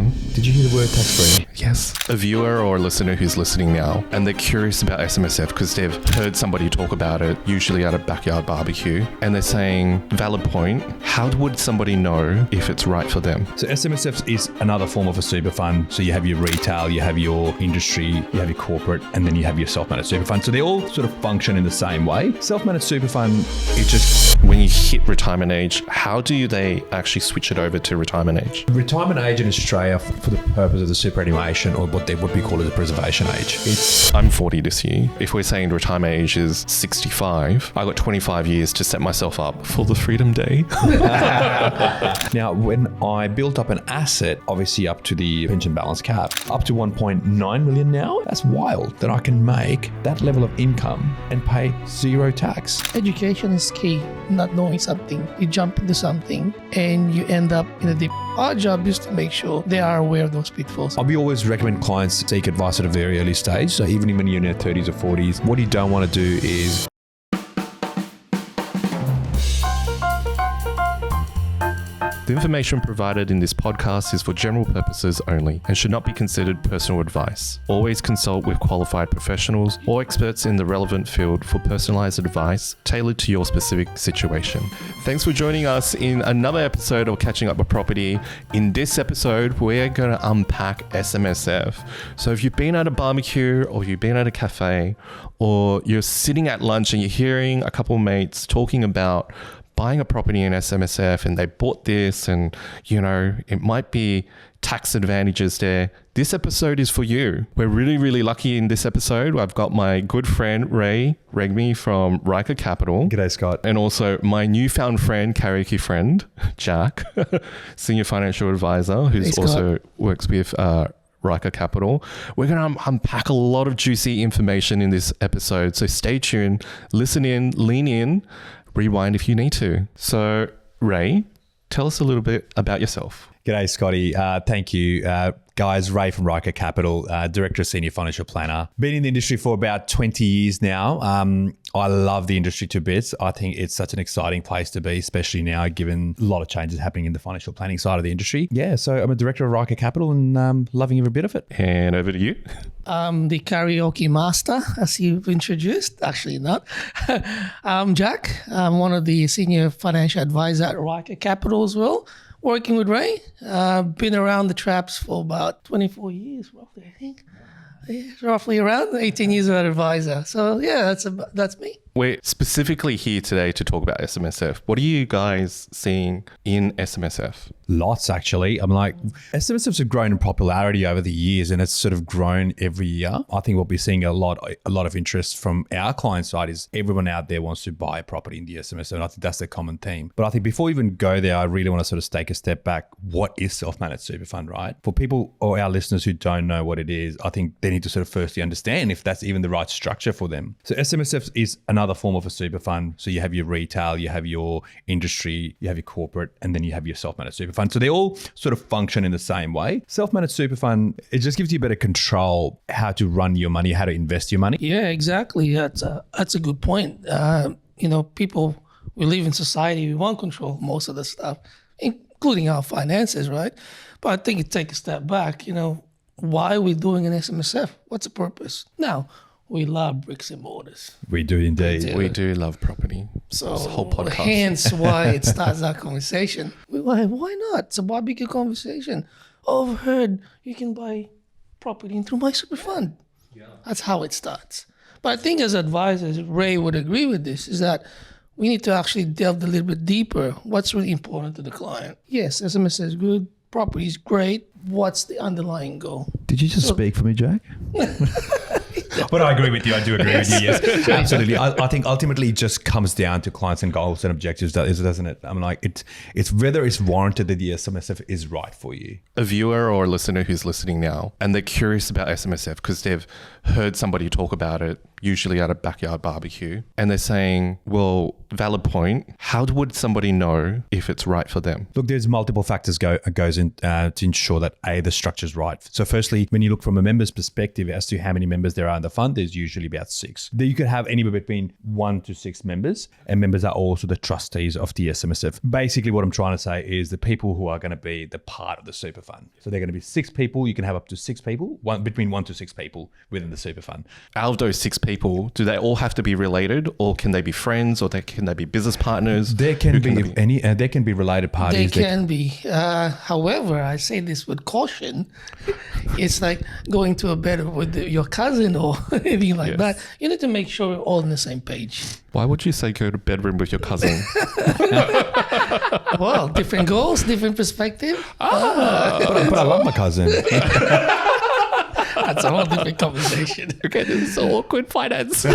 on. Did you hear the word tax-free? Yes. A viewer or a listener who's listening now, and they're curious about SMSF because they've heard somebody talk about it, usually at a backyard barbecue, and they're saying, valid point, how would somebody know if it's right for them? So SMSFs is another form of a super fund. So you have your retail, you have your industry, you have your corporate, and then you have your self-managed super fund. So they all sort of function in the same way. Self-managed super fund, it just... When you hit retirement age, how do they actually switch it over to retirement age? Retirement age in Australia for the purpose of the superannuation, or what we call as a preservation age. I'm 40 this year. If we're saying retirement age is 65, I got 25 years to set myself up for the Freedom Day. Now, when I built up an asset, obviously up to the pension balance cap, up to 1.9 million now, that's wild that I can make that level of income and pay zero tax. Education is key. Not knowing something, you jump into something and you end up in a deep. Our job is to make sure they are aware of those pitfalls. We always recommend clients take advice at a very early stage. So even when you're in your 30s or 40s, what you don't want to do is The information provided in this podcast is for general purposes only and should not be considered personal advice. Always consult with qualified professionals or experts in the relevant field for personalized advice tailored to your specific situation. Thanks for joining us in another episode of Catching Up with Property. In this episode, we're going to unpack SMSF. So if you've been at a barbecue or you've been at a cafe or you're sitting at lunch and you're hearing a couple of mates talking about buying a property in SMSF and they bought this and, you know, it might be tax advantages there. This episode is for you. We're really, really lucky in this episode. I've got my good friend, Ray Regmi from Ryker Capital. G'day, Scott. And also my newfound friend, karaoke friend, Jack, Senior Financial Advisor, who's also works with Ryker Capital. We're going to unpack a lot of juicy information in this episode. So stay tuned, listen in, lean in, rewind if you need to. So, Ray, tell us a little bit about yourself. G'day, Scotty. Thank you. Guys, Ray from Ryker Capital, Director of Senior Financial Planner. Been in the industry for about 20 years now. I love the industry to bits. I think it's such an exciting place to be, especially now given a lot of changes happening in the financial planning side of the industry. Yeah, so I'm a Director of Ryker Capital and loving every bit of it. And over to you. I'm the karaoke master, as you've introduced. Actually not. I'm Jack. I'm one of the Senior Financial Advisor at Ryker Capital as well. Working with Ray, been around the traps for about 24 years, roughly, I think. Yeah, roughly around 18 years of advisor. So yeah, that's me. We're specifically here today to talk about SMSF. What are you guys seeing in SMSF? Lots, actually. I'm like, SMSFs have grown in popularity over the years and it's sort of grown every year. I think what we're seeing a lot of interest from our client side is everyone out there wants to buy a property in the SMSF. And I think that's the common theme. But I think before we even go there, I really want to sort of take a step back. What is self-managed super fund, right? For people or our listeners who don't know what it is, I think they need to sort of firstly understand if that's even the right structure for them. So SMSFs is another form of a super fund. So you have your retail, you have your industry, you have your corporate, and then you have your self-managed super fund. So they all sort of function in the same way. Self-managed super fund, it just gives you better control how to run your money, how to invest your money. Yeah, exactly. That's a good point. People, we live in society, we want control of most of the stuff, including our finances, right? But I think you take a step back, why are we doing an SMSF? What's the purpose? Now, we love bricks and mortars. We do indeed. We do love property. So this whole podcast. Hence why it starts that conversation. Why not? It's a barbecue conversation. Oh, I've heard you can buy property through my super fund. Yeah. That's how it starts. But I think as advisors, Ray would agree with this, is that we need to actually delve a little bit deeper. What's really important to the client? Yes, SMSF is good. Property is great. What's the underlying goal? Did you just speak for me, Jack? But I agree with you. I do agree with you. Yes, absolutely. I think ultimately it just comes down to clients and goals and objectives, doesn't it? I'm like, it's whether it's warranted that the SMSF is right for you. A viewer or a listener who's listening now, and they're curious about SMSF because they've heard somebody talk about it, usually at a backyard barbecue, and they're saying, well, valid point, how would somebody know if it's right for them? Look, there's multiple factors goes in to ensure that the structure's right. So firstly, when you look from a member's perspective as to how many members there are in the fund, there's usually about 6. Then you could have anywhere between 1 to 6 members, and members are also the trustees of the SMSF. Basically, what I'm trying to say is the people who are going to be the part of the super fund. So they're going to be 6 people. You can have up to 6 people, between 1 to 6 people within the super fund. Out of those 6 people, do they all have to be related, or can they be friends, or can they be business partners? There can be any. There can be related parties. They can be. However, I say this with caution. It's like going to a bed with your cousin or anything like that. You need to make sure we're all on the same page. Why would you say go to bedroom with your cousin? Well, different goals, different perspective. But I love my cousin. That's a whole different conversation. Okay, this is so awkward finance. But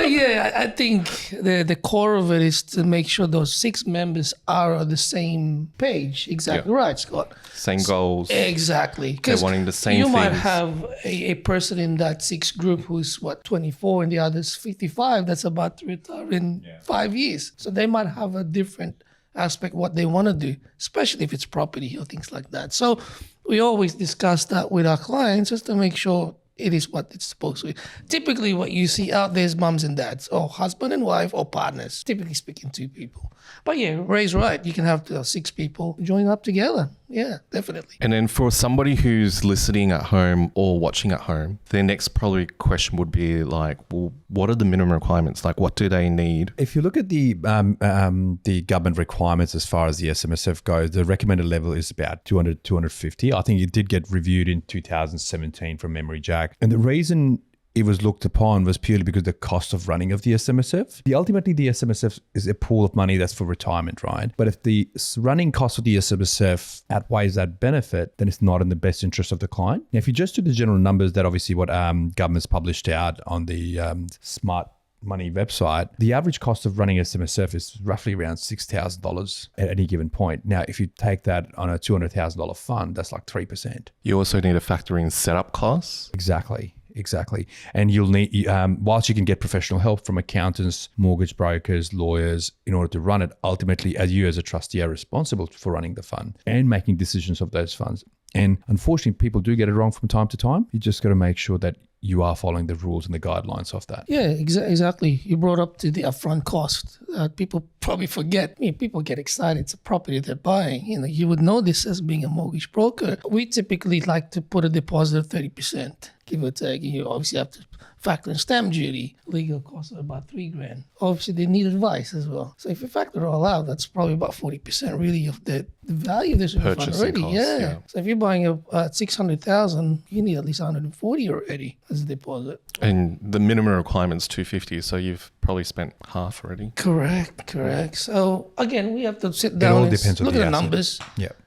yeah, I think the core of it is to make sure those 6 members are on the same page. Exactly right, Scott. Same goals. Exactly. They're wanting the same you things. might have a person in that 6 group who's 24 and the other's 55 that's about to retire in 5 years. So they might have a different aspect what they want to do, especially if it's property or things like that. So we always discuss that with our clients just to make sure it is what it's supposed to be. Typically what you see out there is mums and dads or husband and wife or partners, typically speaking 2 people. But yeah, Ray's right. You can have 6 people join up together. Yeah, definitely. And then for somebody who's listening at home or watching at home, their next probably question would be like, well, what are the minimum requirements? Like, what do they need? If you look at the government requirements as far as the SMSF goes, the recommended level is about 200, 250. I think it did get reviewed in 2017 from memory, Jack. And the reason it was looked upon was purely because the cost of running of the SMSF. Ultimately, the SMSF is a pool of money that's for retirement, right? But if the running cost of the SMSF outweighs that benefit, then it's not in the best interest of the client. Now, if you just do the general numbers that obviously what government's published out on the Smart Money website, the average cost of running SMSF is roughly around $6,000 at any given point. Now, if you take that on a $200,000 fund, that's like 3%. You also need to factor in setup costs. Exactly. And you'll need, whilst you can get professional help from accountants, mortgage brokers, lawyers, in order to run it, ultimately, as you as a trustee are responsible for running the fund and making decisions of those funds. And unfortunately, people do get it wrong from time to time. You just got to make sure that you are following the rules and the guidelines of that. Yeah, exactly. You brought up to the upfront cost. People probably forget. People get excited. It's a property they're buying. You would know this as being a mortgage broker. We typically like to put a deposit of 30%, give or take. You obviously have to factor in stamp duty, legal costs are about $3,000. Obviously, they need advice as well. So if you factor it all out, that's probably about 40% really of the value of this fund already. Costs, yeah. So if you're buying a $600,000, you need at least $140 already as a deposit. And the minimum requirement's $250, so you've probably spent half already. Correct. So again, we have to sit down and look at the numbers.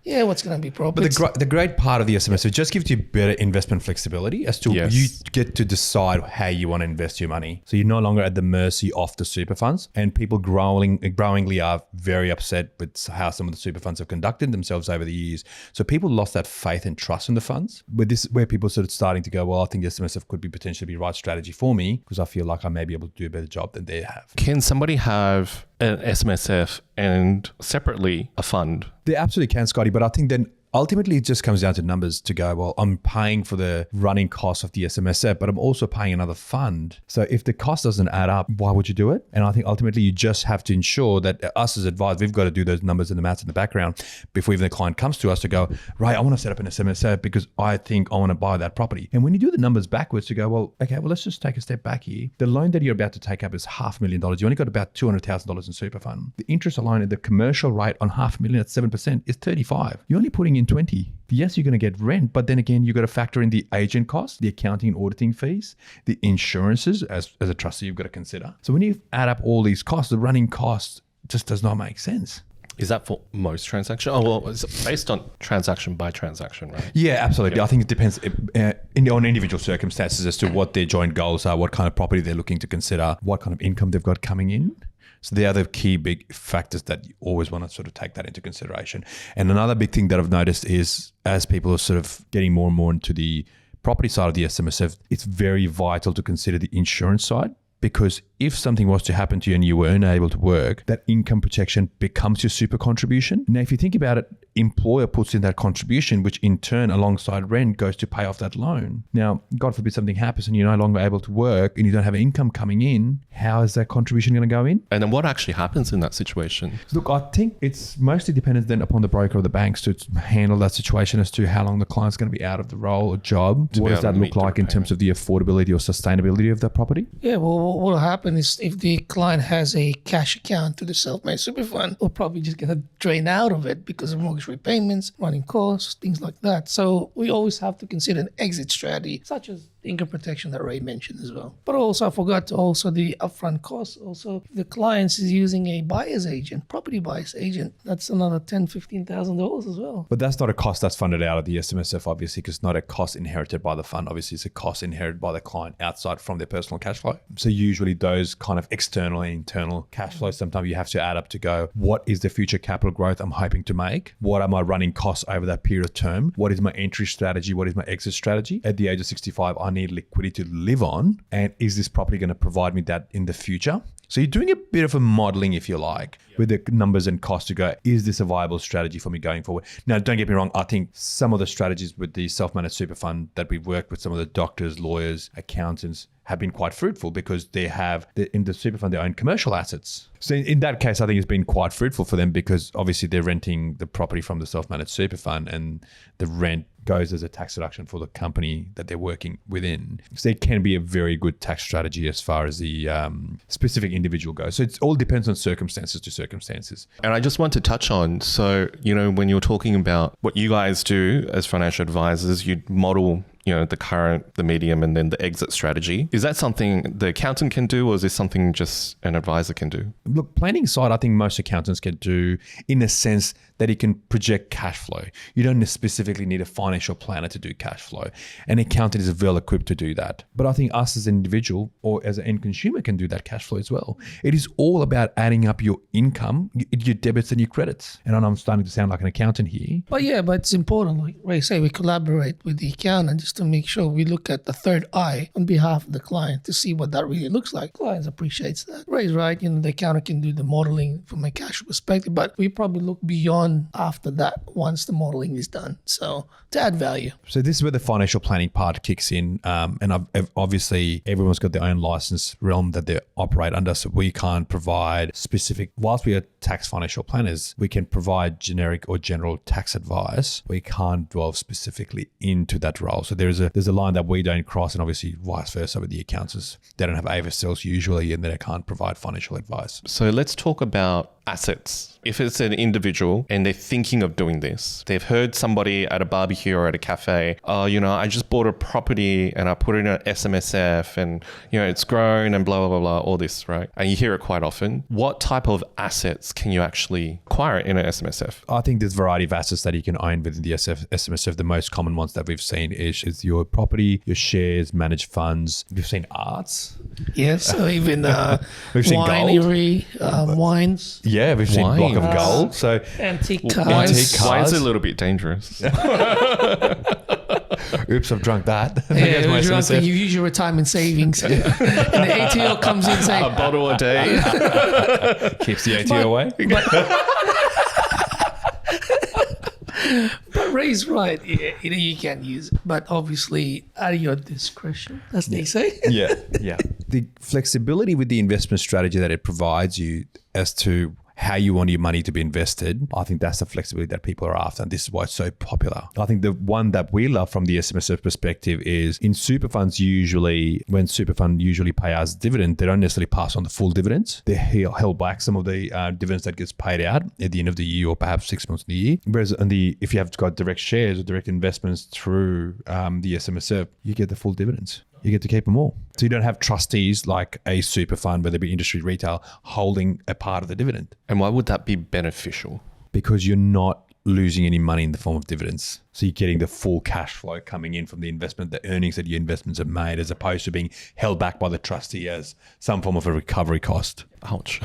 Yeah, what's going to be proper. But the great part of the SMSF just gives you better investment flexibility as to you get to decide how you want to invest your money. So you're no longer at the mercy of the super funds, and people growingly are very upset with how some of the super funds have conducted themselves over the years. So people lost that faith and trust in the funds. But this is where people started starting to go, well, I think the SMSF could be potentially be the right strategy for me because I feel like I may be able to do a better job than they have. Can somebody have an SMSF and separately a fund? They absolutely can, Scotty, but I think then ultimately it just comes down to numbers to go, well, I'm paying for the running cost of the SMSF, but I'm also paying another fund. So if the cost doesn't add up, why would you do it? And I think ultimately you just have to ensure that us as advisors, we've got to do those numbers and the maths in the background before even the client comes to us to go, right, I want to set up an SMSF because I think I want to buy that property. And when you do the numbers backwards to go, well, okay, well, let's just take a step back here. The loan that you're about to take up is $500,000. You only got about $200,000 in super fund. The interest alone at the commercial rate on $500,000 at 7% is 35. You're only putting in 20. Yes, you're going to get rent, but then again, you've got to factor in the agent costs, the accounting and auditing fees, the insurances as a trustee you've got to consider. So when you add up all these costs, the running cost just does not make sense. Is that for most transactions? Oh, well, it's based on transaction by transaction, right? Yeah, absolutely. I think it depends on individual circumstances as to what their joint goals are, what kind of property they're looking to consider, what kind of income they've got coming in. So they are the key big factors that you always want to sort of take that into consideration. And another big thing that I've noticed is as people are sort of getting more and more into the property side of the SMSF, it's very vital to consider the insurance side. Because if something was to happen to you and you were unable to work, that income protection becomes your super contribution. Now, if you think about it, employer puts in that contribution, which in turn, alongside rent, goes to pay off that loan. Now, God forbid something happens and you're no longer able to work and you don't have income coming in, how is that contribution going to go in? And then what actually happens in that situation? Look, I think it's mostly dependent then upon the broker or the banks to handle that situation as to how long the client's going to be out of the role or job. What does that look like in terms of the affordability or sustainability of that property? Yeah, well, what will happen is if the client has a cash account to the self-managed super fund, we're probably just going to drain out of it because of mortgage repayments, running costs, things like that. So we always have to consider an exit strategy, such as income protection that Ray mentioned as well. But also, I forgot to also the upfront costs. Also, if the client is using a buyer's agent, property buyer's agent, that's another $10,000, $15,000 as well. But that's not a cost that's funded out of the SMSF, obviously, because it's not a cost inherited by the fund. Obviously, it's a cost inherited by the client outside from their personal cash flow. So usually those kind of external and internal cash flows, sometimes you have to add up to go, what is the future capital growth I'm hoping to make? What are my running costs over that period of term? What is my entry strategy? What is my exit strategy? At the age of 65, I need liquidity to live on. And is this property going to provide me that in the future? So you're doing a bit of a modeling, if you like, with the numbers and costs to go, is this a viable strategy for me going forward? Now, don't get me wrong. I think some of the strategies with the self-managed super fund that we've worked with, some of the doctors, lawyers, accountants, have been quite fruitful because they have, in the super fund, they own commercial assets. So in that case, I think it's been quite fruitful for them because obviously they're renting the property from the self-managed super fund and the rent goes as a tax deduction for the company that they're working within. So it can be a very good tax strategy as far as the specific individual goes. So it all depends on circumstances to circumstances. And I just want to touch on, so, when you're talking about what you guys do as financial advisors, you model the current, the medium, and then the exit strategy. Is that something the accountant can do, or is this something just an advisor can do? Look, planning side, I think most accountants can do in a sense that he can project cash flow. You don't specifically need a financial planner to do cash flow. An accountant is well equipped to do that. But I think us as an individual or as an end consumer can do that cash flow as well. It is all about adding up your income, your debits and your credits. And I know I'm starting to sound like an accountant here. But it's important, like Ray say, we collaborate with the accountant just to make sure we look at the third eye on behalf of the client to see what that really looks like. Clients appreciates that. Ray's right, the accountant can do the modeling from a cash perspective, but we probably look beyond after that once the modeling is done. So to add value. So this is where the financial planning part kicks in. And obviously everyone's got their own license realm that they operate under. So we can't provide specific, whilst we are tax financial planners, we can provide generic or general tax advice. We can't delve specifically into that role. So there's a line that we don't cross, and obviously vice versa with the accountants. They don't have AFSLs usually, and they can't provide financial advice. So let's talk about assets. If it's an individual and they're thinking of doing this, they've heard somebody at a barbecue or at a cafe, I just bought a property and I put it in an SMSF and, it's grown and blah, blah, blah, blah, all this, right? And you hear it quite often. What type of assets can you actually acquire in an SMSF? I think there's a variety of assets that you can own within the SMSF. The most common ones that we've seen is your property, your shares, managed funds. We've seen arts. Yes, so even we've seen winery, wines. Yeah, we've seen block of gold. So antique cars. Antique cars. Wine's a little bit dangerous. Oops, I've drunk that. Yeah, you use your retirement savings. And the ATO comes in saying, a bottle a day. Keeps the ATO away. But Ray's right. You can use it, but obviously at your discretion, as they say. Yeah. The flexibility with the investment strategy that it provides you as to how you want your money to be invested, I think that's the flexibility that people are after. And this is why it's so popular. I think the one that we love from the SMSF perspective is in super funds, when super fund usually pay us dividend, they don't necessarily pass on the full dividends. They held back some of the dividends that gets paid out at the end of the year or perhaps 6 months of the year. Whereas if you have got direct shares or direct investments through the SMSF, you get the full dividends. You get to keep them all. So you don't have trustees like a super fund, whether it be industry retail, holding a part of the dividend. And why would that be beneficial? Because you're not losing any money in the form of dividends. So you're getting the full cash flow coming in from the investment, the earnings that your investments have made, as opposed to being held back by the trustee as some form of a recovery cost. Ouch.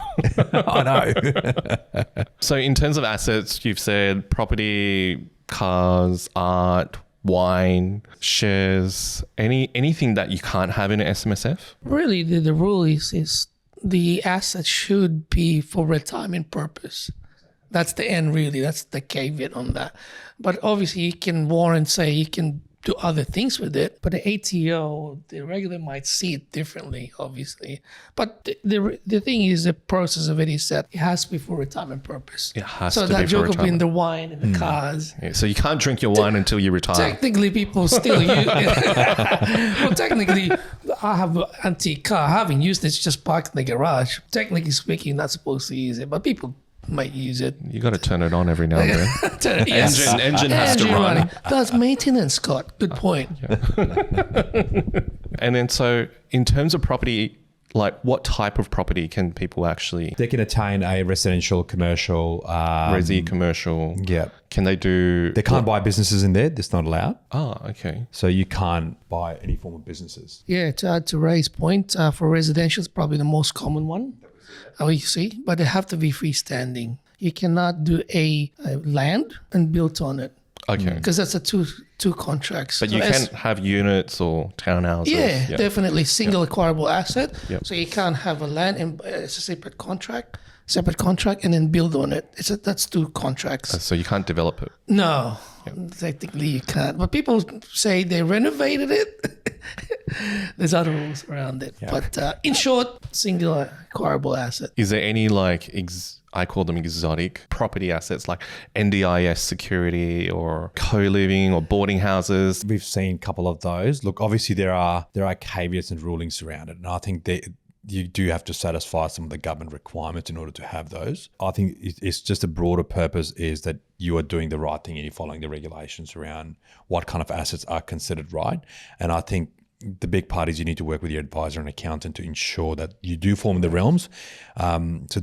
I know. So in terms of assets, you've said property, cars, art. wine, shares, anything that you can't have in an SMSF? Really, the rule is the asset should be for retirement purpose. That's the end, really. That's the caveat on that. But obviously, you can warrant, say, you can do other things with it. But the ATO, the regulator might see it differently, obviously. But the thing is, the process of it is that it has to be for retirement purpose. It has so to be that for joke of retirement. in the wine and the cars. Yeah, so you can't drink your wine until you retire. Technically, people still use it. Well, technically, I have an antique car. I haven't used it. It's just parked in the garage. Technically speaking, you're not supposed to use it, but people might use it. You got to turn it on every now and then. Yes. Engine has to run. running. That's maintenance, Scott. Good point. And then so in terms of property, like what type of property can people actually... They can attain a residential, commercial. Resi, commercial. Yeah. Can they do... They can't buy businesses in there. That's not allowed. Oh, okay. So you can't buy any form of businesses. Yeah, to add to Ray's point, for residential, it's probably the most common one. You see, but they have to be freestanding. You cannot do a land and build on it. Okay. Because that's a two contracts. But So you can have units or townhouses. Yeah, definitely single acquirable asset. Yep. So you can't have a land and it's a separate contract, and then build on it. That's two contracts. So you can't develop it. No, technically you can't. But people say they renovated it. There's other rules around it. Yeah. But in short, single acquirable asset. Is there any like, I call them exotic property assets like NDIS security or co-living or boarding houses? We've seen a couple of those. Look, obviously there are caveats and rulings around it, and I think you do have to satisfy some of the government requirements in order to have those. I think it's just a broader purpose is that you are doing the right thing and you're following the regulations around what kind of assets are considered right. And I think the big part is you need to work with your advisor and accountant to ensure that you do fall in the realms, so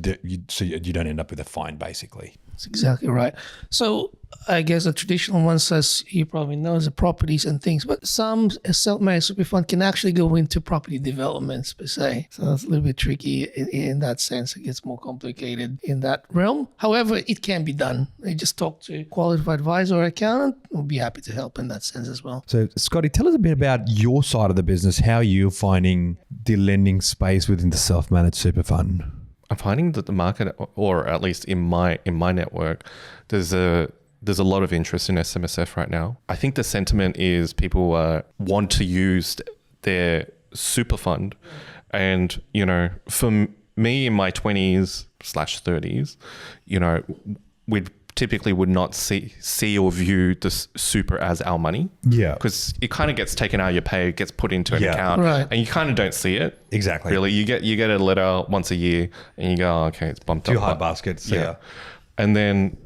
you don't end up with a fine, basically. That's exactly right. So I guess the traditional one says, you probably know, is the properties and things, but some self-managed super fund can actually go into property developments per se. So it's a little bit tricky in that sense. It gets more complicated in that realm. However, it can be done. You just talk to a qualified advisor or accountant. We'll be happy to help in that sense as well. So Scotty, tell us a bit about your side of the business, how you're finding the lending space within the self-managed super fund. I'm finding that the market, or at least in my network, there's a lot of interest in SMSF right now. I think the sentiment is people want to use their super fund, and for me in my 20s/30s, we typically would not see or view the super as our money. Yeah. Because it kind of gets taken out of your pay, gets put into an account, Right. and you kind of don't see it. Exactly. Really, you get a letter once a year, and you go, oh, okay, it's bumped Too up. high baskets. Yeah. And then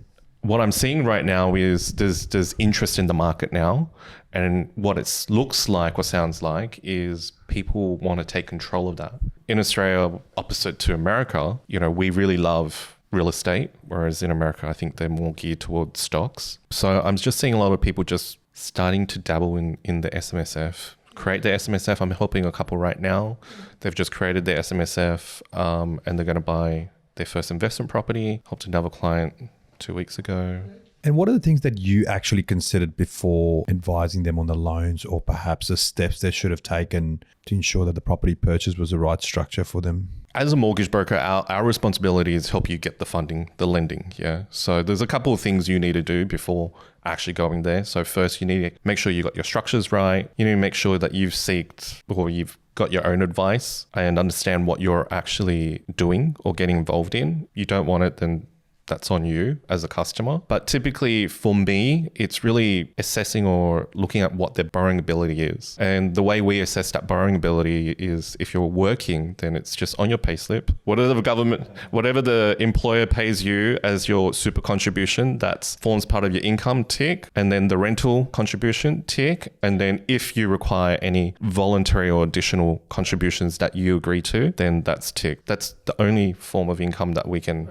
what I'm seeing right now is there's interest in the market now, and what it looks like or sounds like is people want to take control of that. In Australia, opposite to America, we really love real estate, whereas in America, I think they're more geared towards stocks. So I'm just seeing a lot of people just starting to dabble in the SMSF, create the SMSF. I'm helping a couple right now. They've just created their SMSF, and they're going to buy their first investment property. Helped another client 2 weeks ago. And what are the things that you actually considered before advising them on the loans, or perhaps the steps they should have taken to ensure that the property purchase was the right structure for them? As a mortgage broker, our responsibility is help you get the funding, the lending. Yeah. So there's a couple of things you need to do before actually going there. So first, you need to make sure you got your structures right. You need to make sure that you've got your own advice and understand what you're actually doing or getting involved in. You don't want it, then that's on you as a customer. But typically for me, it's really assessing or looking at what their borrowing ability is. And the way we assess that borrowing ability is if you're working, then it's just on your payslip. Whatever the employer pays you as your super contribution, that forms part of your income, tick. And then the rental contribution, tick. And then if you require any voluntary or additional contributions that you agree to, then that's tick. That's the only form of income that we can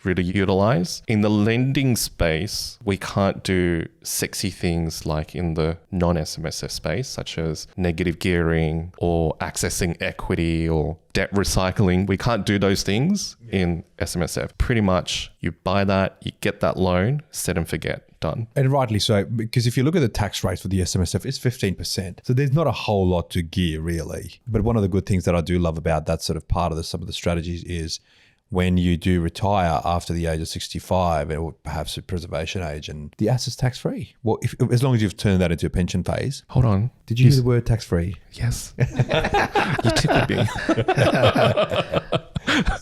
really utilize. In the lending space, we can't do sexy things like in the non-SMSF space, such as negative gearing or accessing equity or debt recycling. We can't do those things in SMSF. Pretty much you buy that, you get that loan, set and forget. done. And rightly so, because if you look at the tax rates for the SMSF, it's 15%. So there's not a whole lot to gear really. But one of the good things that I do love about that sort of part of some of the strategies is when you do retire after the age of 65 or perhaps at preservation age and the asset's tax-free. Well, as long as you've turned that into a pension phase. Hold on. Did you use the word tax-free? Yes. You tickled me.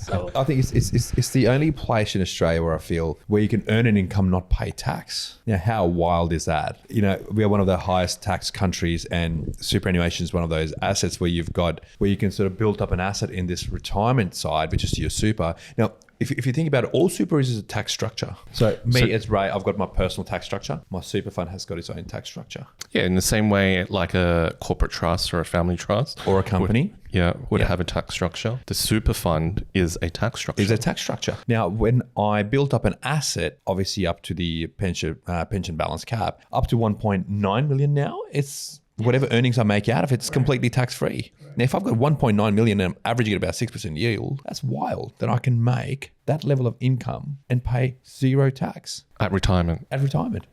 So I think it's the only place in Australia where I feel where you can earn an income, not pay tax. Now, how wild is that? You know, we are one of the highest tax countries, and superannuation is one of those assets where you can sort of build up an asset in this retirement side, which is your super. Now, if you think about it, all super is a tax structure. So as Ray, I've got my personal tax structure. My super fund has got its own tax structure. Yeah, in the same way like a corporate trust or a family trust. Or a company. Would have a tax structure. The super fund is a tax structure. Is a tax structure. Now, when I built up an asset, obviously up to the pension balance cap, up to 1.9 million now, it's whatever earnings I make out of it's completely tax-free. Now, if I've got 1.9 million and I'm averaging at about 6% yield, that's wild that I can make that level of income and pay zero tax. At retirement.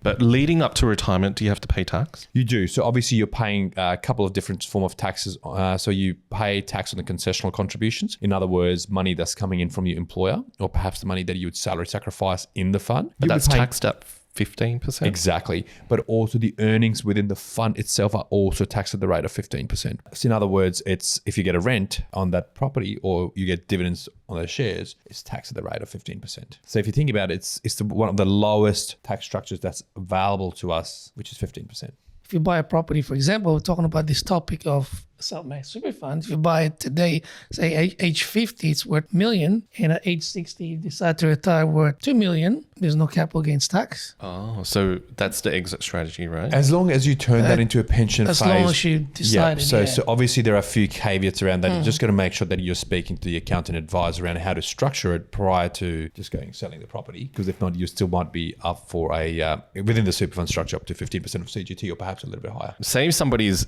But leading up to retirement, do you have to pay tax? You do. So obviously you're paying a couple of different form of taxes. So you pay tax on the concessional contributions. In other words, money that's coming in from your employer or perhaps the money that you would salary sacrifice in the fund. But that's taxed at 15%? Exactly. But also the earnings within the fund itself are also taxed at the rate of 15%. So in other words, it's if you get a rent on that property or you get dividends on those shares, it's taxed at the rate of 15%. So if you think about it, it's one of the lowest tax structures that's available to us, which is 15%. if you buy a property, for example, we're talking about this topic of self-managed super funds. If you buy it today, say age 50, it's worth $1 million, and at age 60, you decide to retire worth $2 million. There's no capital gains tax. Oh, so that's the exit strategy, right? As long as you turn that into a pension as phase. long as you decide. Yeah. So obviously there are a few caveats around that. You just got to make sure that you're speaking to the accountant advisor around how to structure it prior to just selling the property. Because if not, you still might be up for a within the super fund structure up to 15% of CGT or perhaps a little bit higher. Say if somebody's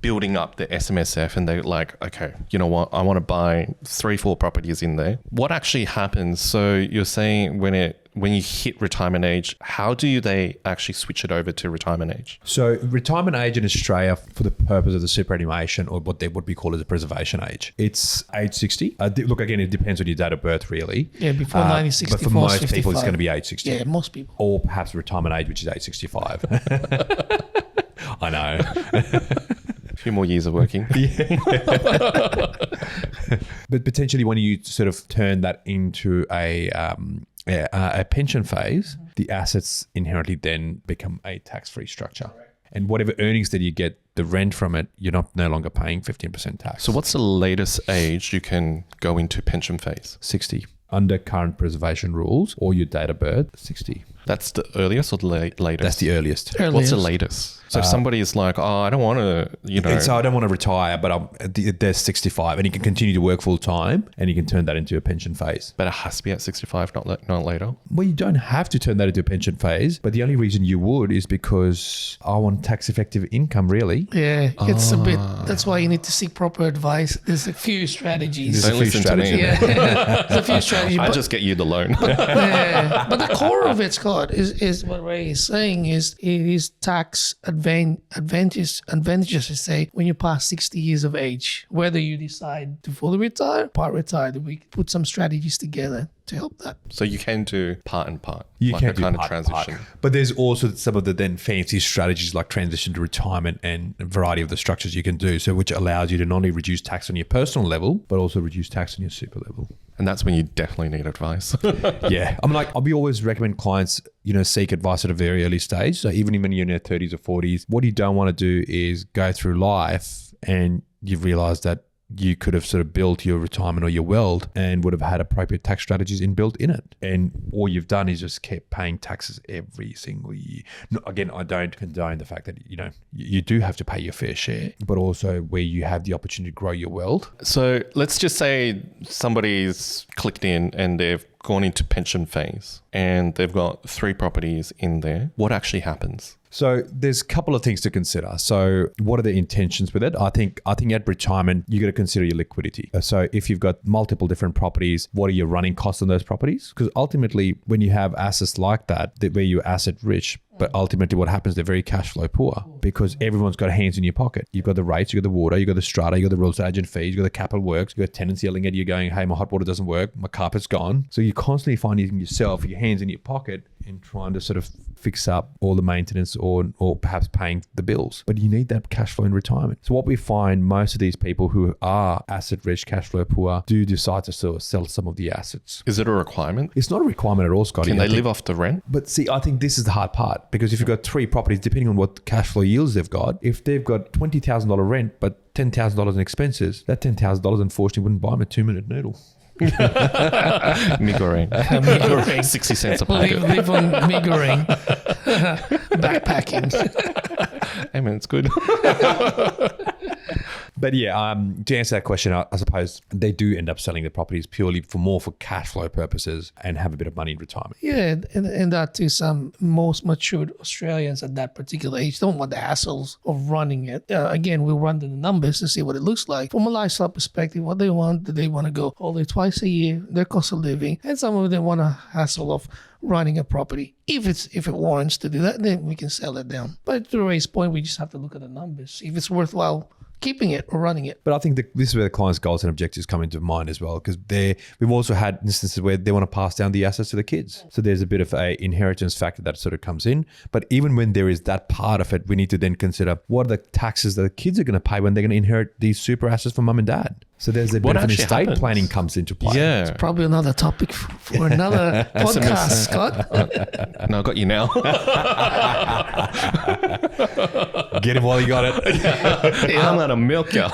building up the SMSF and they're like, okay, you know what, I want to buy 3-4 properties in there. What actually happens? So you're saying when you hit retirement age, how do they actually switch it over to retirement age? So retirement age in Australia for the purpose of the superannuation or what we call as a preservation age, it's age 60. Look, again, it depends on your date of birth really. Yeah, before 1964, but for most 55. people, it's going to be age 60. Yeah, most people. Or perhaps retirement age, which is age 65. I know. A few more years of working. But potentially when you sort of turn that into a pension phase, the assets inherently then become a tax-free structure. And whatever earnings that you get, the rent from it, you're no longer paying 15% tax. So what's the latest age you can go into pension phase? 60. Under current preservation rules or your date of birth, 60. That's the earliest or the latest? That's the earliest. What's the latest? So if somebody is like, oh, I don't want to, So I don't want to retire, but they're 65 and you can continue to work full time and you can turn that into a pension phase. But it has to be at 65, not later. Well, you don't have to turn that into a pension phase, but the only reason you would is because I want tax effective income, really. Yeah, it's a bit, that's why you need to seek proper advice. There's a few strategies. Don't listen to me. Yeah, there's a few strategies. I just get you the loan. But the core of it, Scott, is what Ray is saying is it is tax advantageous to say when you pass 60 years of age, whether you decide to fully retire, part retire, we put some strategies together to help that. So you can do part and part. You like can a do kind part of transition. and part. But there's also some of the then fancy strategies like transition to retirement and a variety of the structures you can do. So which allows you to not only reduce tax on your personal level, but also reduce tax on your super level. And that's when you definitely need advice. Yeah. I'm like, we always recommend clients, seek advice at a very early stage. So even when you're in your 30s or 40s, what you don't want to do is go through life and you've realized that you could have sort of built your retirement or your wealth and would have had appropriate tax strategies inbuilt in it. And all you've done is just kept paying taxes every single year. No, again, I don't condone the fact that, you do have to pay your fair share, but also where you have the opportunity to grow your wealth. So let's just say somebody's clicked in and they've gone into pension phase and they've got 3 properties in there. What actually happens? So there's a couple of things to consider. So what are the intentions with it? I think at retirement, you got to consider your liquidity. So if you've got multiple different properties, what are your running costs on those properties? Because ultimately, when you have assets like that where you're asset rich, But ultimately what happens, they're very cash flow poor because everyone's got hands in your pocket. You've got the rates, you've got the water, you've got the strata, you've got the real estate agent fees, you've got the capital works, you've got tenants yelling at you going, hey, my hot water doesn't work, my carpet's gone. So you're constantly finding yourself, your hands in your pocket and trying to sort of fix up all the maintenance or perhaps paying the bills. But you need that cash flow in retirement. So what we find, most of these people who are asset rich, cash flow poor, do decide to sort of sell some of the assets. Is it a requirement? It's not a requirement at all, Scotty. Can they live off the rent? But see, I think this is the hard part because if you've got 3 properties, depending on what cash flow yields they've got, if they've got $20,000 rent, but $10,000 in expenses, that $10,000 unfortunately wouldn't buy them a 2-minute noodle. Migoreng. 60 cents a packet. Live on Migoreng. Backpacking. Hey man, it's good. But yeah, to answer that question, I suppose they do end up selling the properties purely for cash flow purposes and have a bit of money in retirement. Yeah, and that too, some most matured Australians at that particular age don't want the hassles of running it. Again, we'll run the numbers to see what it looks like. From a lifestyle perspective, what they want, do they want to go holiday twice a year, their cost of living, and some of them want a hassle of running a property. If it warrants to do that, then we can sell it down. But to Ray's point, we just have to look at the numbers. If it's worthwhile keeping it or running it. But I think this is where the client's goals and objectives come into mind as well, because we've also had instances where they want to pass down the assets to the kids. So there's a bit of a inheritance factor that sort of comes in. But even when there is that part of it, we need to then consider what are the taxes that the kids are going to pay when they're going to inherit these super assets from mum and dad. So there's a bit of an estate planning comes into play. Yeah. It's probably another topic for another podcast, Scott. No, I got you now. Get him while you got it. I'm going to milk you.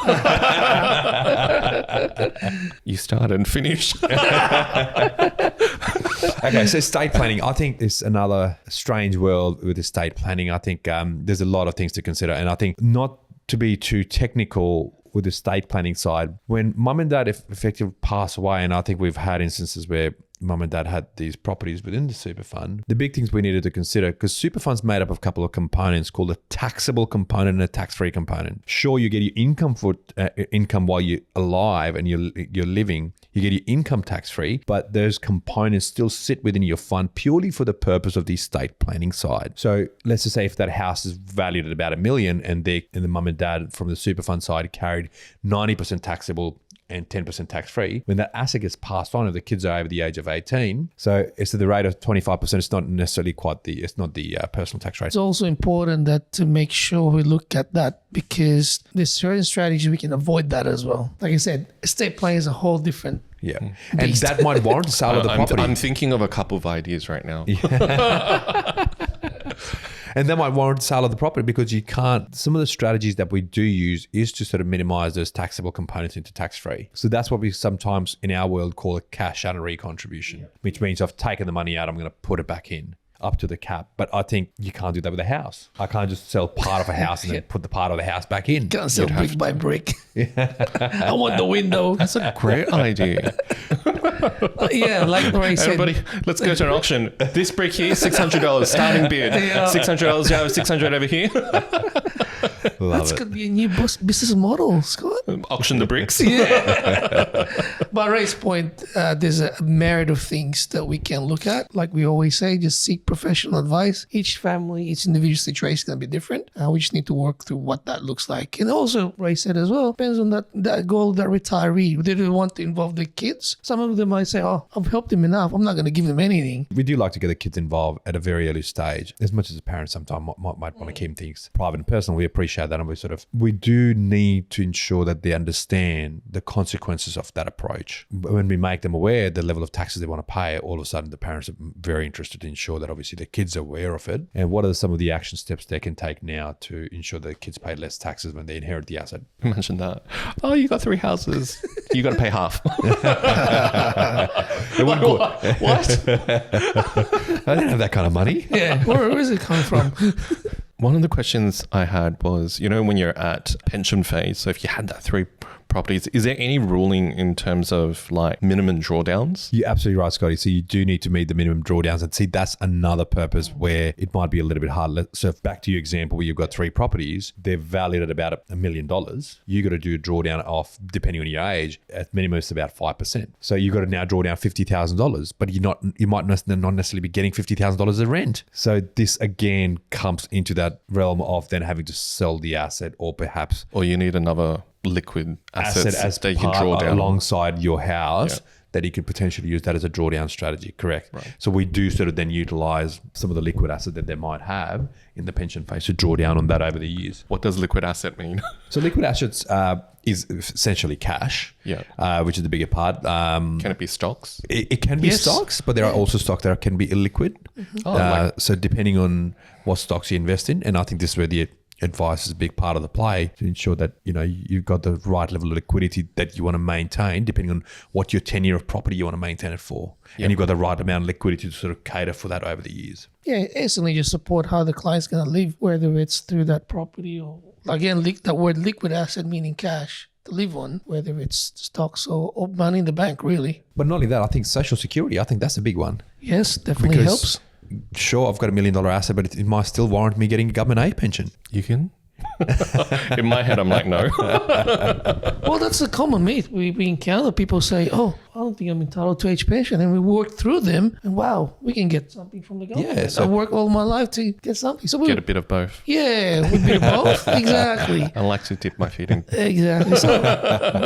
You started and finished. Okay, so estate planning. I think it's another strange world with estate planning. I think there's a lot of things to consider. And I think not to be too technical with the estate planning side, when mum and dad effectively pass away, and I think we've had instances where mum and dad had these properties within the super fund, the big things we needed to consider, because super fund's made up of a couple of components called a taxable component and a tax-free component. Sure, you get your income while you're alive and you're living, you get your income tax-free, but those components still sit within your fund purely for the purpose of the estate planning side. So let's just say if that house is valued at about $1 million and the mum and dad from the super fund side carried 90% taxable and 10% tax-free, when that asset gets passed on if the kids are over the age of 18, so it's at the rate of 25%, it's not necessarily it's not the personal tax rate. It's also important that to make sure we look at that, because there's certain strategies we can avoid that as well. Like I said, estate planning is a whole different and beast. that might warrant a sale of the property. I'm thinking of a couple of ideas right now. And that might warrant sale of the property because you can't, some of the strategies that we do use is to sort of minimize those taxable components into tax-free. So that's what we sometimes in our world call a cash out and recontribution, which means I've taken the money out, I'm going to put it back in up to the cap. But I think you can't do that with a house. I can't just sell part of a house and then put the part of the house back in. Can't sell brick by brick. I want the window. That's a great idea. Yeah, like Ray said. Everybody, let's go to an auction. This brick here, $600, starting bid. $600, you have $600 over here. That could be a new business model, Scott. Auction the bricks. Yeah. But Ray's point, there's a myriad of things that we can look at. Like we always say, just seek professional advice. Each family, each individual situation is going to be different. We just need to work through what that looks like. And also, Ray said as well, depends on that goal, that retiree. They don't want to involve the kids. Some of them might say, oh, I've helped them enough. I'm not going to give them anything. We do like to get the kids involved at a very early stage. As much as the parents sometimes might want to keep things private and personal, we appreciate that. And we do need to ensure that they understand the consequences of that approach. When we make them aware the level of taxes they want to pay, all of a sudden the parents are very interested to ensure that obviously the kids are aware of it. And what are some of the action steps they can take now to ensure that the kids pay less taxes when they inherit the asset? Imagine that. Oh, you got 3 houses. You got to pay half. What? I didn't have that kind of money. Yeah, where is it coming from? One of the questions I had was, when you're at pension phase, so if you had that 3 properties. Is there any ruling in terms of like minimum drawdowns? You're absolutely right, Scotty. So you do need to meet the minimum drawdowns. And see, that's another purpose where it might be a little bit hard. So back to your example where you've got 3 properties, they're valued at about $1 million. You got to do a drawdown of, depending on your age, at minimum it's about 5%. So you've got to now draw down $50,000, but you might not necessarily be getting $50,000 as rent. So this again comes into that realm of then having to sell the asset, or perhaps Or you need another liquid asset as that you can part draw down alongside your house. That you could potentially use that as a drawdown strategy, correct? Right. So we do sort of then utilize some of the liquid asset that they might have in the pension phase to draw down on that over the years. What does liquid asset mean? So liquid assets is essentially cash, which is the bigger part. Can it be stocks? It can be stocks, but there are also stocks that can be illiquid. So depending on what stocks you invest in, and I think this is where the advice is a big part of the play to ensure that you've got the right level of liquidity that you want to maintain, depending on what your tenure of property you want to maintain it for, and you've got the right amount of liquidity to sort of cater for that over the years. Yeah, instantly just support how the client's going to live, whether it's through that property or, again, that word liquid asset meaning cash to live on, whether it's stocks or money in the bank, really. But not only that, I think social security, I think that's a big one. Yes, definitely helps. Sure, I've got $1 million asset, but it might still warrant me getting a government aid pension. You can? In my head, I'm like, no. Well, that's a common myth. We encounter people say, oh, I don't think I'm entitled to age pension. And we work through them and wow, we can get something from the government. Yeah, so I work all my life to get something. So get a bit of both. Yeah, we bit of both. Exactly. I like to dip my feet in. Exactly. So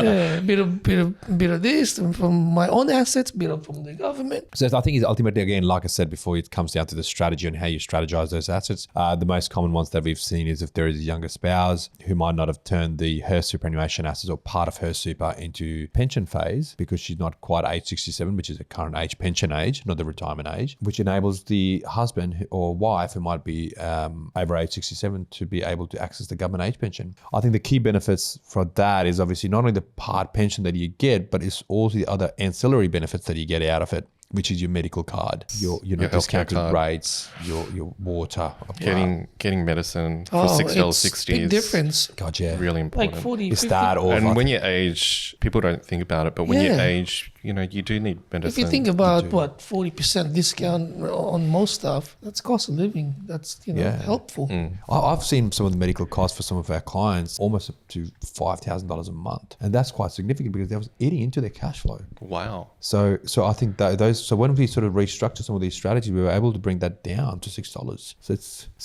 yeah, bit of this and from my own assets, bit of from the government. So I think it's ultimately, again, like I said before, it comes down to the strategy and how you strategize those assets. The most common ones that we've seen is if there is a younger spouse who might not have turned her superannuation assets or part of her super into pension phase because she's not quite age 67, which is the current age, pension age, not the retirement age, which enables the husband or wife who might be over age 67 to be able to access the government age pension. I think the key benefits for that is obviously not only the part pension that you get, but it's also the other ancillary benefits that you get out of it, which is your medical card, your discounted card. rates, your water. Getting medicine for $6.60 big is difference. God, yeah. really important. Like 40, It's 50. that or And when you age, people don't think about it, but when you Yeah. age, you do need medicine. If you think about 40% discount on most stuff, that's cost of living. That's helpful. I've seen some of the medical costs for some of our clients almost up to $5,000 a month, and that's quite significant because they was eating into their cash flow. Wow. So I think that those. So when we sort of restructured some of these strategies, we were able to bring that down to $6. So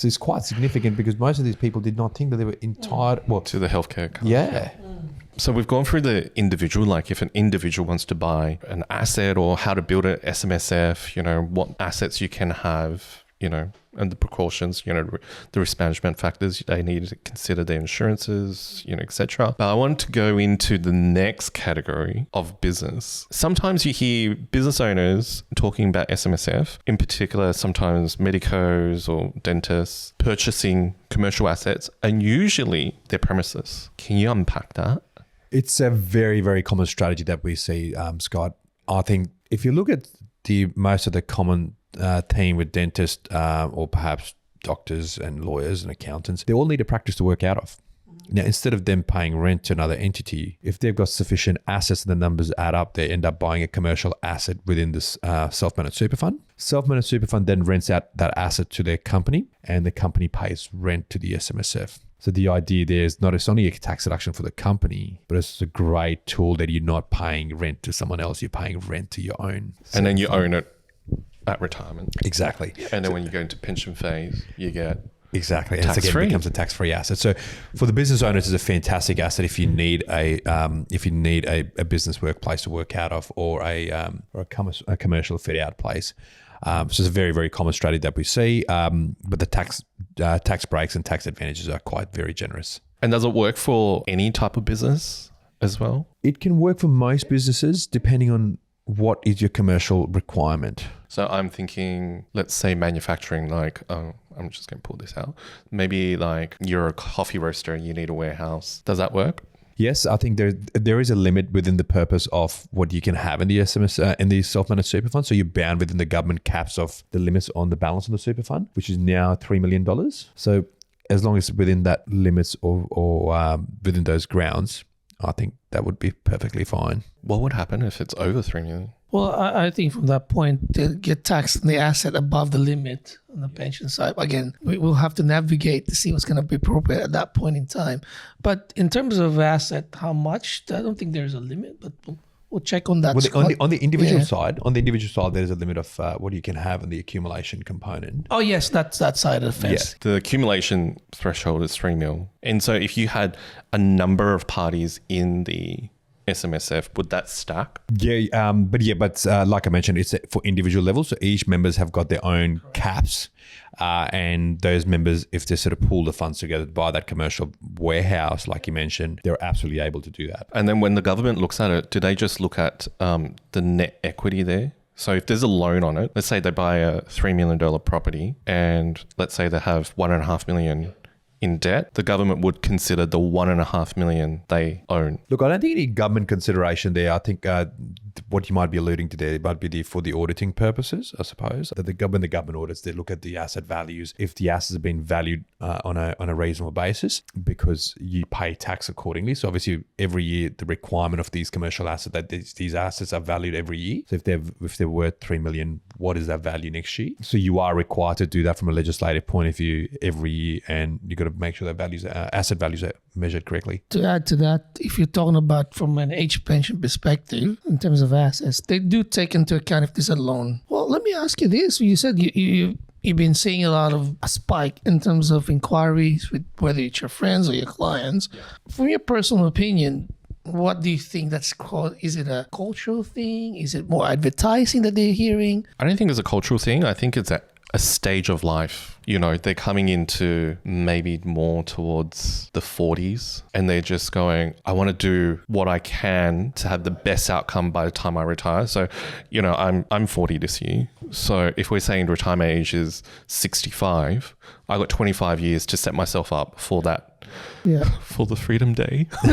it's quite significant because most of these people did not think that they were entitled To the healthcare card. Yeah. So we've gone through the individual, like if an individual wants to buy an asset or how to build an SMSF, what assets you can have, and the precautions, the risk management factors they need to consider, their insurances, etc. But I want to go into the next category of business. Sometimes you hear business owners talking about SMSF, in particular, sometimes medicos or dentists purchasing commercial assets, and usually their premises. Can you unpack that? It's a very, very common strategy that we see, Scott. I think if you look at most of the common theme with dentists or perhaps doctors and lawyers and accountants, they all need a practice to work out of. Now, instead of them paying rent to another entity, if they've got sufficient assets and the numbers add up, they end up buying a commercial asset within this self-managed super fund. Self-managed super fund then rents out that asset to their company, and the company pays rent to the SMSF. So the idea there is not it's only a tax deduction for the company, but it's a great tool that you're not paying rent to someone else, you're paying rent to your own. And then you own it at retirement. Exactly. And then when you go into pension phase, you get exactly. And tax-free. it becomes a tax-free asset. So for the business owners, it's a fantastic asset if you need a business workplace to work out of or a commercial fit out place. So it's a very, very common strategy that we see, but the tax breaks and tax advantages are quite very generous. And does it work for any type of business as well? It can work for most businesses depending on what is your commercial requirement. So I'm thinking, let's say manufacturing, I'm just going to pull this out. Maybe like you're a coffee roaster and you need a warehouse. Does that work? Yes, I think there is a limit within the purpose of what you can have in the in the self-managed super fund. So you're bound within the government caps of the limits on the balance of the super fund, which is now $3 million. So as long as within that limits or within those grounds, I think that would be perfectly fine. What would happen if it's over 3 million? Well, I think from that point, they get taxed on the asset above the limit on the pension side. Again, we'll have to navigate to see what's going to be appropriate at that point in time. But in terms of asset, how much? I don't think there's a limit, but we'll check on that. Well, on the individual side, there's a limit of what you can have in the accumulation component. Oh yes, that's that side of the fence. The accumulation threshold is 3 mil. And so if you had a number of parties in the SMSF, would that stack? Yeah, but like I mentioned, it's for individual levels. So each members have got their own caps. And those members, if they sort of pool the funds together to buy that commercial warehouse, like you mentioned, they're absolutely able to do that. And then when the government looks at it, do they just look at the net equity there? So if there's a loan on it, let's say they buy a $3 million property and let's say they have $1.5 million in debt, the government would consider the $1.5 million they own. Look, I don't think any government consideration there. I think what you might be alluding to there might be for the auditing purposes, I suppose. That the government audits, they look at the asset values. If the assets have been valued on a reasonable basis, because you pay tax accordingly. So obviously every year the requirement of these commercial assets, that these assets are valued every year. So if they're worth 3 million, what is that value next year? So you are required to do that from a legislative point of view every year, and you've got to make sure that asset values are measured correctly. To add to that, if you're talking about from an age pension perspective, in terms of assets, they do take into account if there's a loan. Well, let me ask you this. You said you've been seeing a lot of a spike in terms of inquiries with whether it's your friends or your clients. Yeah. From your personal opinion, what do you think that's called? Is it a cultural thing? Is it more advertising that they're hearing? I don't think it's a cultural thing. I think it's a stage of life. You know, they're coming into maybe more towards the 40s and they're just going, I want to do what I can to have the best outcome by the time I retire. So, you know, I'm 40 this year. So if we're saying retirement age is 65, I got 25 years to set myself up for that. Yeah. For the Freedom Day. You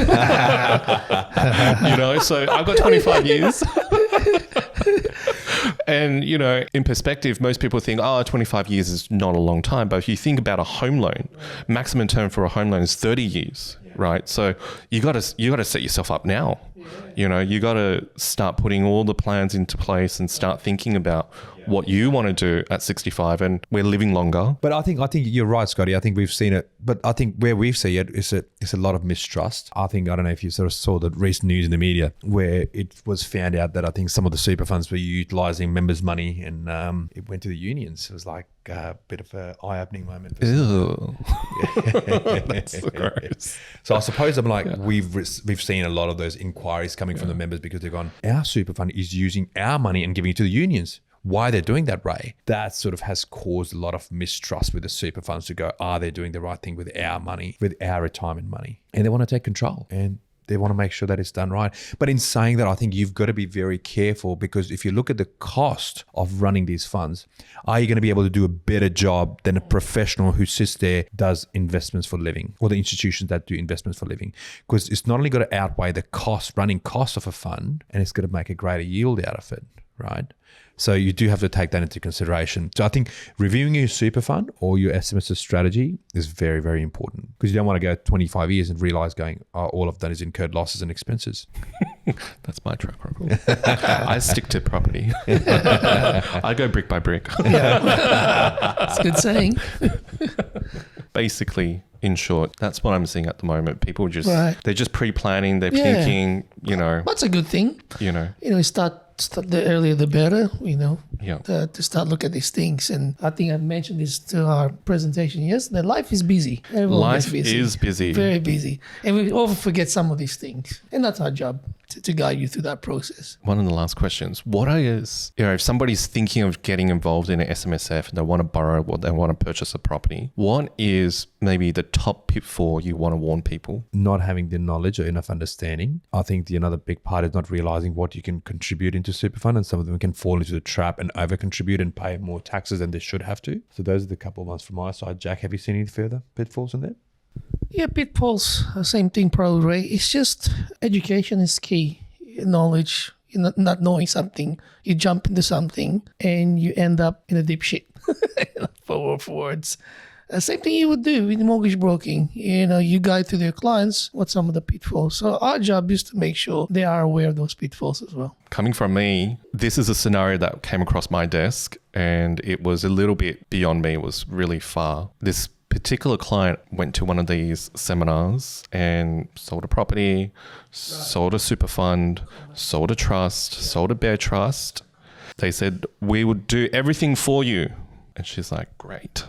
know, so I've got 25 years. And, you know, in perspective, most people think, 25 years is not a long time. But if you think about a home loan, maximum term for a home loan is 30 years, right? So you got to set yourself up now. You know, you got to start putting all the plans into place and start thinking about what you want to do at 65, and we're living longer. But I think you're right, Scotty. I think we've seen it, but I think where we've seen it is a lot of mistrust. I don't know if you sort of saw the recent news in the media where it was found out that I think some of the super funds were utilising members' money, and it went to the unions. It was like a bit of an eye-opening moment. Ew. That's so gross. So I suppose we've seen a lot of those inquiries coming from the members because they've gone, our super fund is using our money and giving it to the unions. Why they're doing that, Ray? That sort of has caused a lot of mistrust with the super funds to go, are they doing the right thing with our money, with our retirement money? And they want to take control and they want to make sure that it's done right. But in saying that, I think you've got to be very careful, because if you look at the cost of running these funds, are you going to be able to do a better job than a professional who sits there, does investments for living, or the institutions that do investments for living? Because it's not only got to outweigh the running cost of a fund, and it's got to make a greater yield out of it, right? So you do have to take that into consideration. So I think reviewing your super fund or your SMSF strategy is very, very important, because you don't want to go 25 years and realize all I've done is incurred losses and expenses. That's my track record. I stick to property. I go brick by brick. Yeah. That's a good saying. Basically, in short, that's what I'm seeing at the moment. People they're just pre-planning, they're thinking, you know. That's a good thing. You know. Start the earlier the better, Yeah. To start look at these things. And I think I mentioned this to our presentation yesterday. Life is busy. Life is busy. Very busy. And we often forget some of these things. And that's our job, to guide you through that process. One of the last questions. If somebody's thinking of getting involved in an SMSF and they want to borrow or they want to purchase a property, what is maybe the top pitfall you want to warn people? Not having the knowledge or enough understanding. I think another big part is not realizing what you can contribute into super fund, and some of them can fall into the trap and over contribute and pay more taxes than they should have to. So those are the couple of ones from my side. Jack, have you seen any further pitfalls in there? Yeah, pitfalls, same thing probably, Ray. It's just education is key. Knowledge, not knowing something, you jump into something and you end up in a deep shit, forwards. The same thing you would do with mortgage broking. You guide to their clients what some of the pitfalls. So our job is to make sure they are aware of those pitfalls as well. Coming from me, this is a scenario that came across my desk and it was a little bit beyond me. It was really far. This particular client went to one of these seminars and sold a property, sold a super fund, sold a trust, sold a bare trust. They said, we would do everything for you. And she's like, great.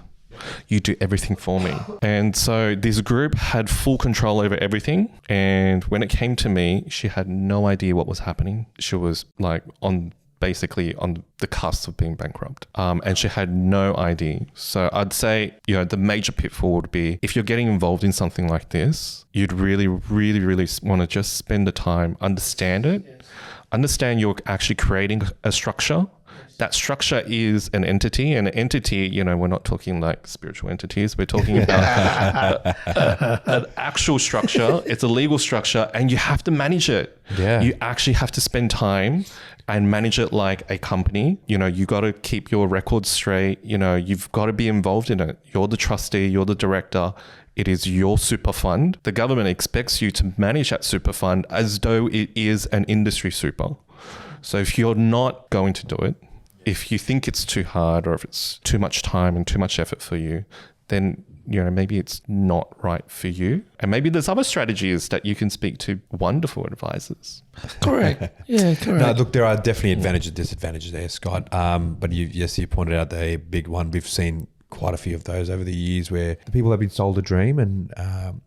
You do everything for me. And so this group had full control over everything. And when it came to me, she had no idea what was happening. She was like basically on the cusp of being bankrupt. And she had no idea. So I'd say, the major pitfall would be if you're getting involved in something like this, you'd really, really, really want to just spend the time, understand it, understand you're actually creating a structure. That structure is an entity, and an entity, we're not talking like spiritual entities. We're talking about an actual structure. It's a legal structure, and you have to manage it. Yeah. You actually have to spend time and manage it like a company. You got to keep your records straight. You've got to be involved in it. You're the trustee, you're the director. It is your super fund. The government expects you to manage that super fund as though it is an industry super. So if you're not going to do it, if you think it's too hard or if it's too much time and too much effort for you, then maybe it's not right for you. And maybe there's other strategies that you can speak to wonderful advisors. Correct. Yeah, correct. No, look, there are definitely advantages and disadvantages there, Scott. But you pointed out a big one. We've seen quite a few of those over the years where the people have been sold a dream and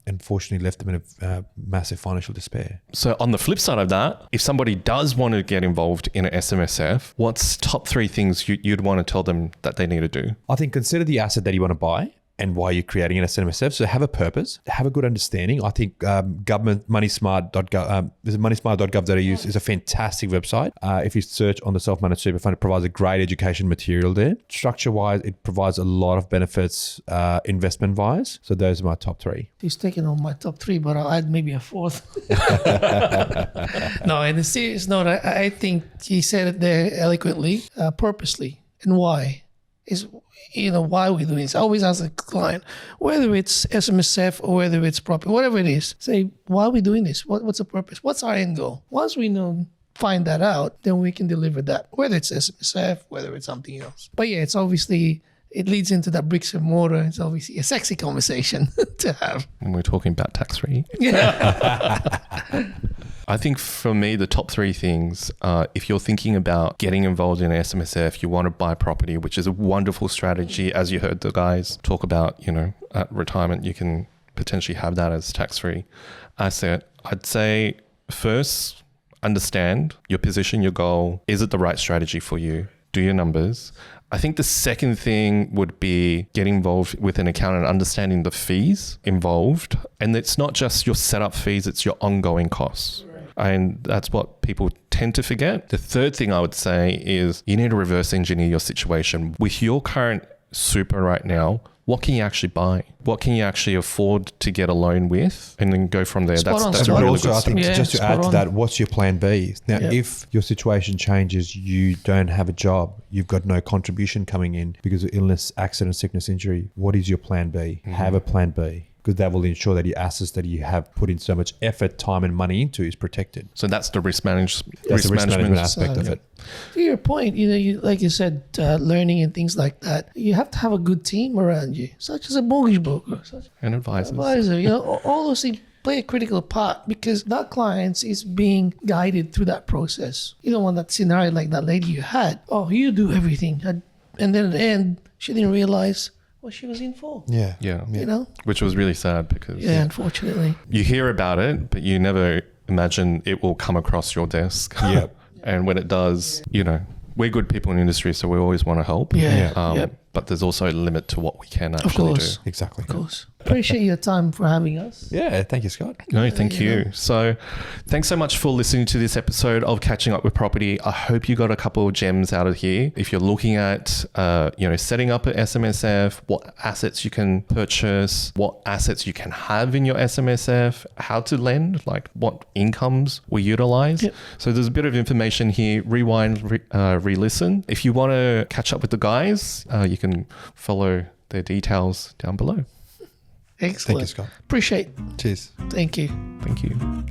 unfortunately left them in a massive financial despair. So on the flip side of that, if somebody does want to get involved in an SMSF, what's top 3 things you'd want to tell them that they need to do? I think consider the asset that you want to buy and why you're creating an SMSF. So have a purpose, have a good understanding. I think government moneysmart.gov, moneysmart.gov.au is a fantastic website. If you search on the self-managed super fund, it provides a great education material there. Structure-wise, it provides a lot of benefits investment-wise. So those are my top 3. He's taking on my top 3, but I'll add maybe a 4th. No, in a serious note, I think he said it there eloquently, purposely. And why? Is why are we doing this? I always ask the client, whether it's SMSF or whether it's property, whatever it is, say, why are we doing this? What's the purpose? What's our end goal? Once we find that out, then we can deliver that, whether it's SMSF, whether it's something else. But yeah, it's obviously, it leads into that bricks and mortar. It's obviously a sexy conversation to have. And we're talking about tax-free. Yeah. I think for me, the top 3 things, if you're thinking about getting involved in SMSF, you want to buy property, which is a wonderful strategy. As you heard the guys talk about, at retirement, you can potentially have that as tax-free asset. I'd say first, understand your position, your goal. Is it the right strategy for you? Do your numbers. I think the second thing would be getting involved with an account and understanding the fees involved. And it's not just your setup fees, it's your ongoing costs. And that's what people tend to forget. The third thing I would say is you need to reverse engineer your situation. With your current super right now, what can you actually buy? What can you actually afford to get a loan with? And then go from there. That's a really also, good I think start. just to add to that, what's your plan B? Now, Yeah. if your situation changes, you don't have a job, you've got no contribution coming in because of illness, accident, sickness, injury, what is your plan B? Have a plan B. Because that will ensure that your assets that you have put in so much effort, time and money into is protected. So that's the risk management aspect of it. To your point, like you said, learning and things like that, you have to have a good team around you, such as a mortgage broker, such and advisors. advisor. All those things play a critical part because that client is being guided through that process. You don't want that scenario like that lady you had. Oh, you do everything. And then at the end, she didn't realize what she was in for. Yeah. Which was really sad because Unfortunately. you hear about it, but you never imagine it will come across your desk. Yeah. And when it does, we're good people in the industry, so we always want to help. Yeah. But there's also a limit to what we can Of actually course. do. Exactly. Of course. Appreciate your time for having us. Yeah, thank you, Scott. No, thank you. So thanks so much for listening to this episode of Catching Up with Property. I hope you got a couple of gems out of here. If you're looking at, setting up an SMSF, what assets you can purchase, what assets you can have in your SMSF, how to lend, like what incomes we utilize. Yep. So there's a bit of information here. Rewind, re-listen. If you want to catch up with the guys, you can follow their details down below. Excellent. Thank you, Scott. Appreciate. Cheers. Thank you. Thank you.